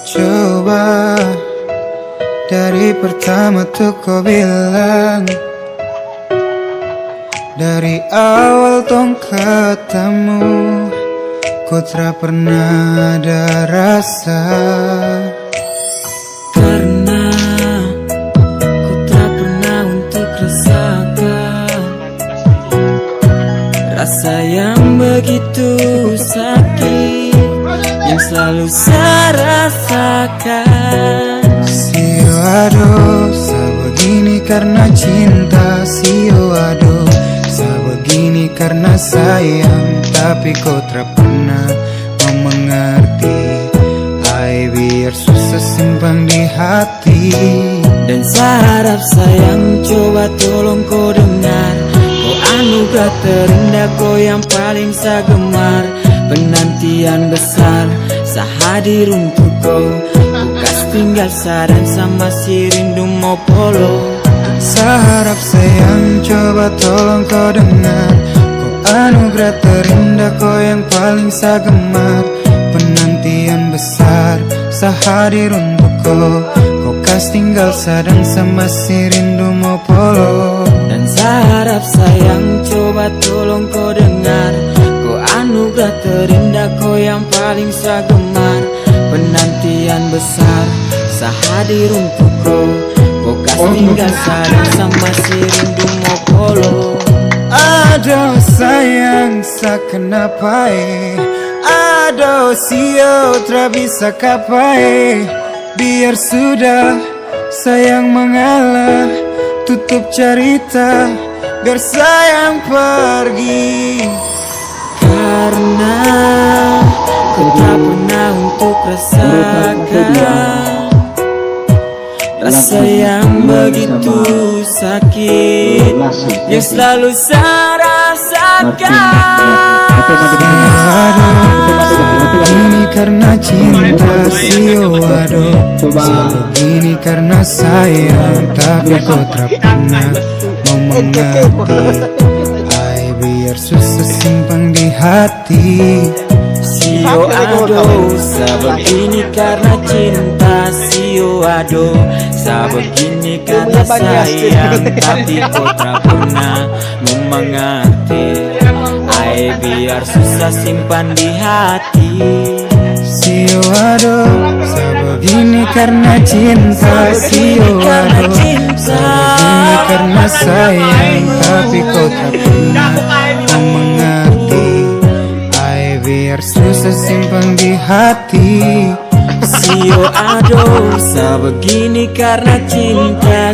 coba. Dari pertama tuh kau bilang, dari awal tong ketemu, ku tak pernah ada rasa. Karena ku tak pernah untuk rasakan rasa yang begitu sakit yang selalu saya rasakan. Aduh, sebegini karena cinta. Aduh, sebegini karena sayang. Tapi kau tak pernah mau mengerti. Hai, biar susah simpan di hati. Dan saya harap sayang, coba tolong kau dengar. Kau anugerah terindah, kau yang paling saya gemar. Penantian besar, saya hadir untuk kau. Bukas tinggal saran sama si rindu mau polo. Saya harap sayang, coba tolong kau dengar. Kau anugerah terindah, kau yang paling saya gemar. Penantian besar, saya hadir untuk kau. Kau kas tinggal saran sama si rindu mau polo. Dan saya harap sayang, coba tolong kau dengar. Kau anugerah terindah, kau yang paling saya gemar. Penantian besar, saya hadir untuk kau. Kau kas tinggal saran sama si rindu mau polo. Aduh sayang, sa kenapa aduh sio tak bisa kapai. Biar sudah sayang mengalah, tutup cerita, biar sayang pergi. Karena ku tak pernah untuk rasakan rasa yang begitu sakit yang selalu saya rasakan. Ini karena cinta, aduh, ini karena sayang. Tapi kau tak pernah mau mengerti. Hai, biar susah simpan di hati. Aduh, sebegini karena cinta. Aduh, sebegini karena sayang. Tapi kau tak pernah mau mengerti. Hai, biar susah simpan di hati. Aduh, sebegini karena cinta. Aduh, sebegini karena sayang. Tapi kau tak pernah mau mengerti. Hai, biar susah simpan di hati. Aduh, sebegini karena cinta.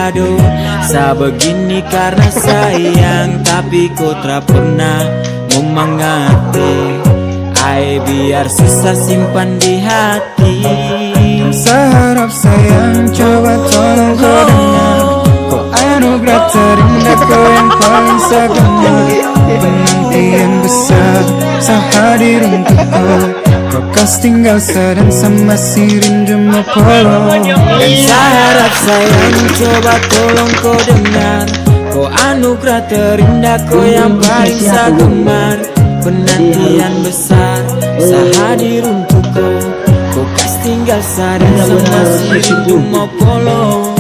Aduh, sebegini karena sayang. Tapi kau tak pernah mau mengerti. Hai, biar susah simpan di hati. Saya harap sayang, coba tolong kau dengar. Kau anugerah terindah, kau yang paling saya gemar. Penantian besar, saya hadir untuk kau. Kau kas tinggal saran sama si rindu mau polo. Dan saya harap sayang, coba tolong kau dengar. Kau anugerah terindah, kau yang paling saya gemar. Penantian besar, saya hadir untuk kau. Kau kas tinggal saran sama si rindu mau polo.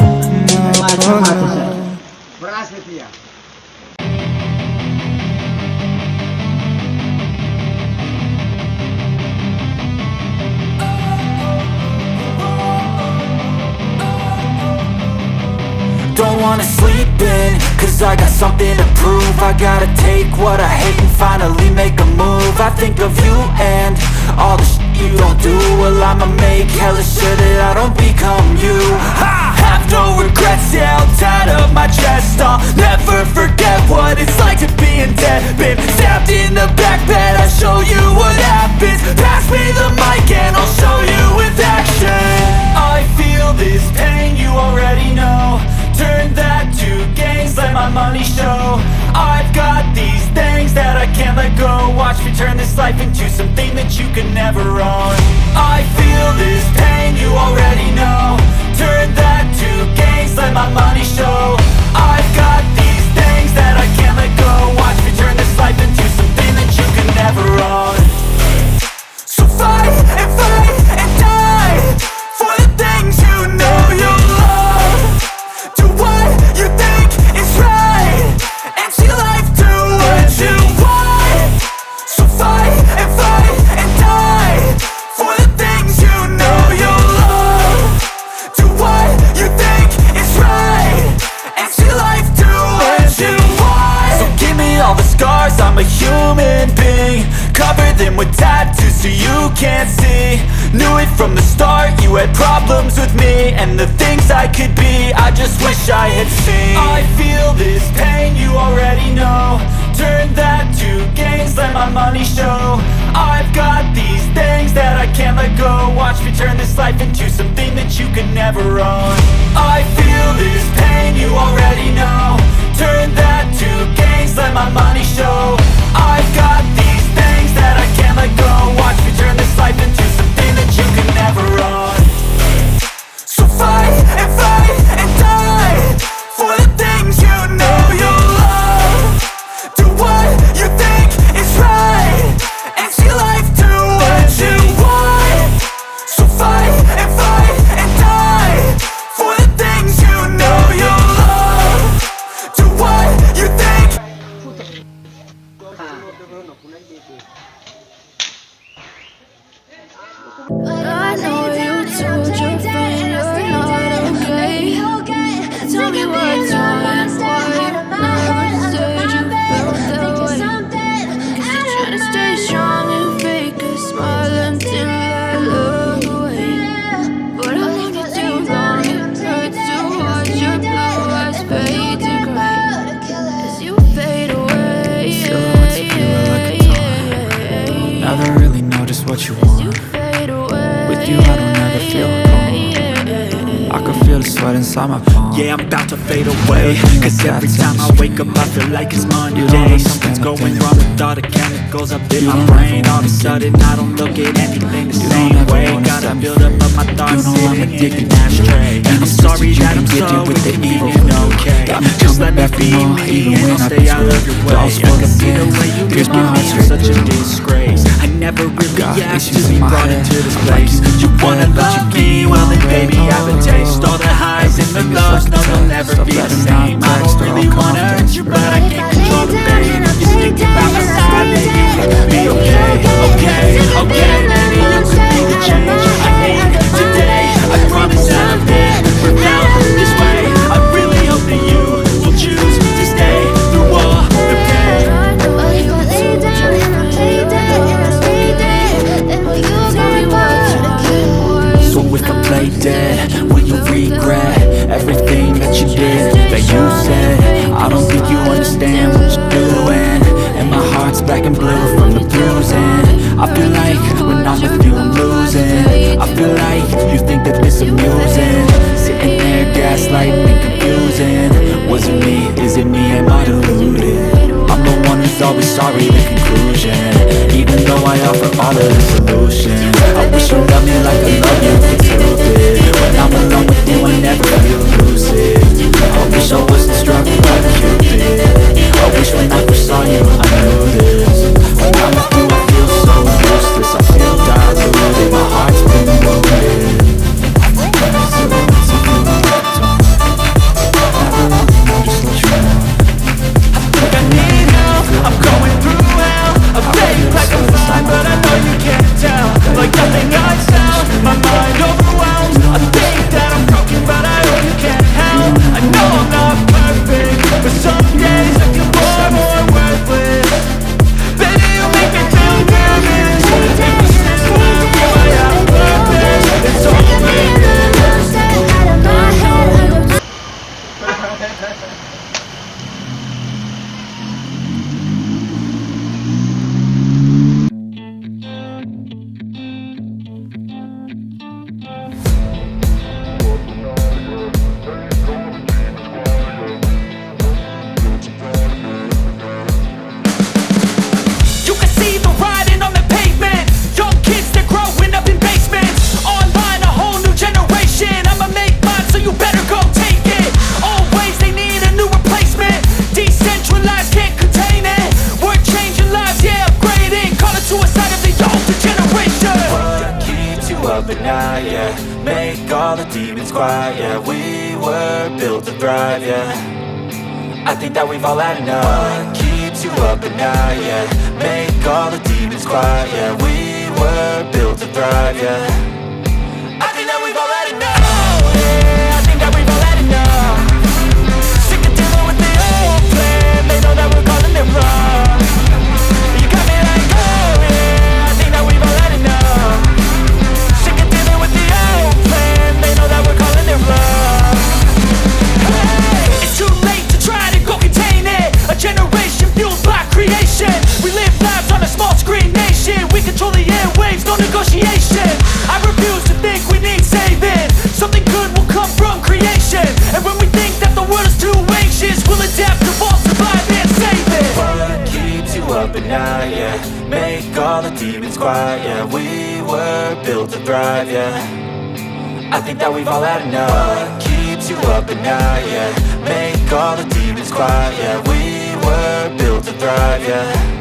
Berhasil dia. Don't wanna sleep in, cause I got something to prove. I gotta take what I hate and finally make a move. I think of you and all the shit you don't do. Well, I'ma make hella sure that I don't become you. I have no regrets, yeah, I'll tie up my chest. I'll never forget what it's like to be in debt. Been stabbed in the back bed, I'll show you what happens. Pass me the mic and I'll show you with action. I feel this pain, you already know. Turn that to gains, let my money show. I've got these things that I can't let go. Watch me turn this life into something that you can never own. I feel this pain, you already know. Turn that to gains, let my money show. I've got these things that I can't let go. Watch me turn this life into something that you can never own. So fight and die them with tattoos so you can't see. Knew it from the start, you had problems with me and the things I could be, I just wish I had seen. I feel this pain, you already know. Turn that to gains, let my money show. I've got these things that I can't let go. Watch me turn this life into something that you can never own. I feel this pain, you already know. Turn that to gains, let my money show. I've got these things that I can't let go. Watch me turn this life into something that you can never own. So fight and die for the things you know you love. Do what you think is right and see life do what you want. So fight and die for the things you know you love. Do what you think. I know you told your friend you're not okay. Tell me what's wrong and why you never said you felt that way. Cause you're trying to stay strong and fake a smile until I look away. But I love you too long, it hurts to watch your blue eyes fade to gray as you fade away. Silhouettes of you are like a taunt. Never really know just what you want. With you I don't ever feel calm. I can feel the sweat inside my palm. Yeah, I'm about to fade away. Cause every time I wake up I feel like it's Monday. Something's going wrong with all the chemicals up in my brain. All of a sudden I don't look at anything the same way. Gotta build up of my thoughts sitting in an ashtray. I'm sorry that I'm so with the evil okay. Just let me be me and I'll stay out of your way. I can see the way you look at me, I'm such a disgrace. I never really asked to be brought into this place. You wanna love me, well then baby I have a taste. All the highs and the lows, no they'll never be the same. I don't really wanna hurt you, but I can't control the pain. If you're thinking about my side, maybe we could be okay. Maybe you could be the change I need today. I promise that I've been from now this way. I really hope that you will choose to stay through all the pain. I know you lay down and I lay down and I stay there. Then will you get word? So if I play dead, will you regret everything that you did, that you said? I don't think you understand what you're doing, and my heart's black and blue from the bruising. I feel like when I'm with you I'm losing. I feel like you think that this amusing. Sitting there gaslighting and confusing. Was it me? Is it me? Am I deluded? I'm the one who's always sorry, the conclusion. Even though I offer all of the solution. I wish you loved me like I love you, it's stupid. When I'm alone with you I never feel lucid. I wish I wasn't struck by Cupid. I wish when I first saw you I knew this. When I'm with you I feel so useless. I feel diluted, my heart's been wounded. Silhouettes of you are like a taunt. Never really know just what you want. I need help, I'm going through hell. I fake like I'm fine, but I know you can't tell. Like nothing I sound, my mind overwhelms. I think that I'm broken, but I hope you can't help. I know I'm not perfect, but some days I feel more worthless. Baby, you make me feel nervous. If you still love me, I have purpose. It's all worth it. You can see the writing on the pavement. Young kids, they're growing up in basements. Online, a whole new generation. I'ma make mine, so you better go take it. Always, they need a new replacement. Decentralized, can't contain it. We're changing lives, yeah, upgrading. Call it suicide of the older generation. What keeps you up at night, yeah? Make all the demons quiet, yeah. We were built to thrive, yeah. I think that we've all had enough. What keeps you up at night, yeah? Make all the demons quiet, yeah. We were built to thrive, yeah. I think that we've all had enough. Yeah, I think that we've all had enough. Sick of dealing with the old plan. They know that we're calling it wrong. You got me like, oh yeah. make all the demons quiet. Yeah, we were built to thrive, yeah. I think that we've all had enough. What keeps you up at night, yeah. Make all the demons quiet, yeah. We were built to thrive, yeah.